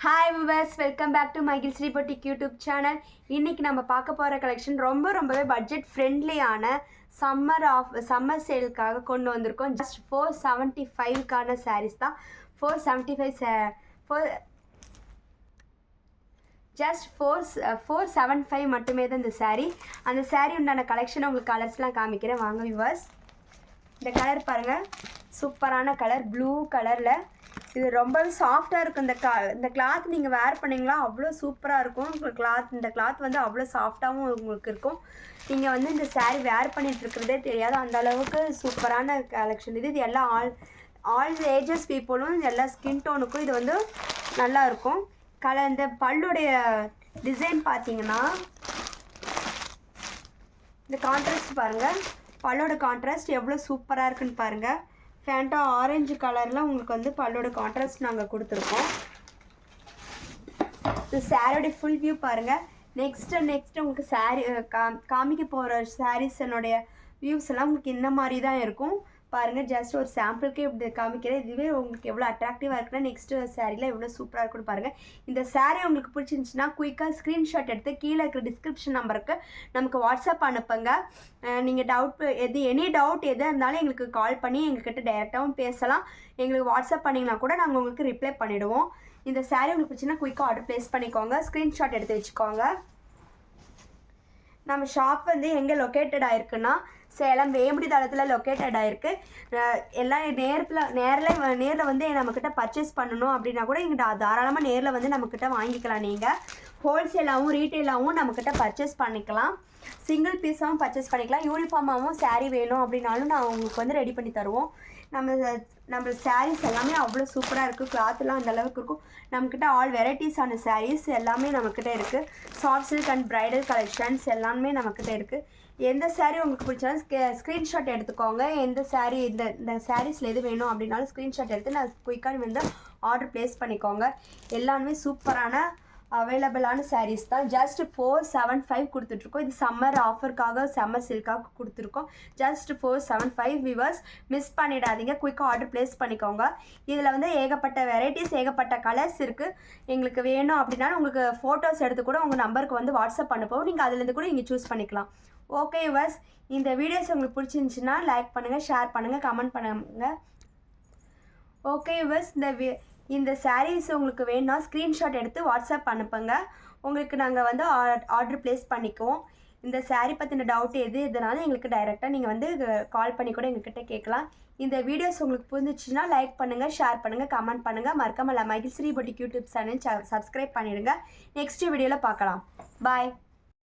Hi viewers, welcome back to Magizhsree boutique YouTube channel. இன்றைக்கி நம்ம பார்க்க போகிற கலெக்ஷன் ரொம்பவே பட்ஜெட் ஃப்ரெண்ட்லியான சம்மர் சேலுக்காக கொண்டு வந்திருக்கோம். ஜஸ்ட் 475க்கான சாரீஸ் தான். 475 மட்டுமே தான் இந்த சாரீ. அந்த சாரீ உண்டான கலெக்ஷனை உங்களுக்கு கலர்ஸ்லாம் காமிக்கிறேன், வாங்க விவர்ஸ். இந்த கலர் பாருங்கள், சூப்பரான கலர், ப்ளூ கலரில். இது ரொம்பவே சாஃப்டாக இருக்கும். இந்த கிளாத் நீங்கள் வேர் பண்ணிங்களா அவ்வளோ சூப்பராக இருக்கும். இந்த கிளாத் வந்து அவ்வளோ சாஃப்டாகவும் உங்களுக்கு இருக்கும். நீங்கள் வந்து இந்த சாரீ வேர் பண்ணிகிட்டு இருக்கிறதே தெரியாது, அந்த அளவுக்கு சூப்பரான கலெக்ஷன் இது. இது எல்லா ஆல் ஏஜஸ் பீப்புளும், எல்லா ஸ்கின் டோனுக்கும் இது வந்து நல்லாயிருக்கும். இந்த பல்லுடைய டிசைன் பார்த்தீங்கன்னா, இந்த கான்ட்ராஸ்ட் பாருங்கள், பல்லோட கான்ட்ராஸ்ட் எவ்வளோ சூப்பராக இருக்குன்னு பாருங்கள். ஃபேண்டா ஆரஞ்சு கலரில் உங்களுக்கு வந்து பல்லோட கான்ட்ராஸ்ட் நாங்கள் கொடுத்துருக்கோம். இந்த சாரியோடைய ஃபுல் வியூ பாருங்கள். நெக்ஸ்ட்டு உங்களுக்கு சாரீ காமிக்க போகிற சாரீஸ் என்னுடைய வியூஸ் எல்லாம் உங்களுக்கு இந்த மாதிரி தான் இருக்கும் பாருங்கள். ஜஸ்ட் ஒரு சாம்பிளுக்கே இப்படி காமிக்கிறேன். இதுவே உங்களுக்கு எவ்வளோ அட்ராக்டிவாக இருக்குன்னா நெக்ஸ்ட்டு சாரியில் எவ்வளோ சூப்பராக இருக்குன்னு பாருங்கள். இந்த சாரீ உங்களுக்கு பிடிச்சிருந்துச்சின்னா குயிக்காக ஸ்க்ரீன்ஷாட் எடுத்து கீழே இருக்கிற டிஸ்கிரிப்ஷன் நம்பருக்கு நமக்கு வாட்ஸ்அப் அனுப்புங்க. நீங்கள் எனி டவுட் எது இருந்தாலும் எங்களுக்கு கால் பண்ணி எங்கள்கிட்ட டைரெக்டாகவும் பேசலாம். எங்களுக்கு வாட்ஸ்அப் பண்ணிங்கன்னா கூட நாங்கள் உங்களுக்கு ரிப்ளை பண்ணிவிடுவோம். இந்த சாரீ உங்களுக்கு பிடிச்சின்னா குயிக்காக ஆர்டர் ப்ளேஸ் பண்ணிக்கோங்க, ஸ்க்ரீன்ஷாட் எடுத்து வச்சுக்கோங்க. நம்ம ஷாப் வந்து எங்கே லொக்கேட்டட் ஆகிருக்குன்னா சேலம் வேம்படி தளத்தில் லொக்கேட்டட் ஆகிருக்கு. எல்லாம் நேரில் வந்து நம்மக்கிட்ட பர்ச்சேஸ் பண்ணணும் அப்படின்னா கூட இங்கே தாராளமாக நேரில் வந்து நம்மக்கிட்ட வாங்கிக்கலாம். நீங்கள் ஹோல்சேலாகவும் ரீட்டெயிலாகவும் நம்மக்கிட்ட பர்ச்சேஸ் பண்ணிக்கலாம். சிங்கிள் பீஸாகவும் பர்ச்சேஸ் பண்ணிக்கலாம். யூனிஃபார்மாகவும் சாரீ வேணும் அப்படின்னாலும் நான் உங்களுக்கு வந்து ரெடி பண்ணி தருவோம். நம்ம சாரீஸ் எல்லாமே அவ்வளோ சூப்பராக இருக்குது. கிளாத்லாம் அந்தளவுக்கு இருக்கும். நம்மக்கிட்ட ஆல் வெரைட்டிஸான சாரீஸ் எல்லாமே நம்மக்கிட்ட இருக்குது. Soft silk and bridal collections எல்லாமே நம்மக்கிட்ட இருக்குது. எந்த சாரீ உங்களுக்கு பிடிச்சாலும் ஸ்க்ரீன்ஷாட் எடுத்துக்கோங்க. எந்த சாரீ இந்த சாரீஸில் எது வேணும் அப்படின்னாலும் ஸ்க்ரீன்ஷாட் எடுத்து நான் குயிக்காக வந்து ஆர்டர் ப்ளேஸ் பண்ணிக்கோங்க. எல்லாமே சூப்பரான அவைலபிளான சாரீஸ் தான். ஜஸ்ட் 475 கொடுத்துட்ருக்கோம். இது சம்மர் ஆஃபருக்காக, சம்மர் சில்காக கொடுத்துருக்கோம். ஜஸ்ட் 475 வியூவர்ஸ், மிஸ் பண்ணிடாதீங்க, குயிக்காக ஆர்டர் ப்ளேஸ் பண்ணிக்கோங்க. இதில் வந்து ஏகப்பட்ட வெரைட்டிஸ், ஏகப்பட்ட கலர்ஸ் இருக்குது. எங்களுக்கு வேணும் அப்படின்னா உங்களுக்கு ஃபோட்டோஸ் எடுத்து கூட உங்கள் நம்பருக்கு வந்து வாட்ஸ்அப் அனுப்பவும் நீங்கள் அதுலேருந்து கூட நீங்கள் சூஸ் பண்ணிக்கலாம். ஓகே வியூவர்ஸ், இந்த வீடியோஸ் உங்களுக்கு பிடிச்சிருந்துச்சின்னா லைக் பண்ணுங்கள், ஷேர் பண்ணுங்கள், கமெண்ட் பண்ணுங்கள். ஓகே வியூவர்ஸ், இந்த சாரீஸ் உங்களுக்கு வேணும்னா ஸ்க்ரீன்ஷாட் எடுத்து வாட்ஸ்அப் அனுப்புங்க. உங்களுக்கு நாங்கள் வந்து ஆர்டர் ப்ளேஸ் பண்ணிக்குவோம். இந்த சாரீ பற்றின டவுட் எதுனாலும் எங்களுக்கு டைரெக்டாக நீங்கள் வந்து கால் பண்ணி கூட எங்ககிட்ட கேட்கலாம். இந்த வீடியோஸ் உங்களுக்கு புரிஞ்சிச்சுன்னா லைக் பண்ணுங்கள், ஷேர் பண்ணுங்கள், கமெண்ட் பண்ணுங்கள். மறக்காம மகிழ்ஸ்ரீ பொட்டிக் யூடியூப் சேனல் சப்ஸ்கிரைப் பண்ணிவிடுங்க. நெக்ஸ்ட் வீடியோவில் பார்க்கலாம். பாய்.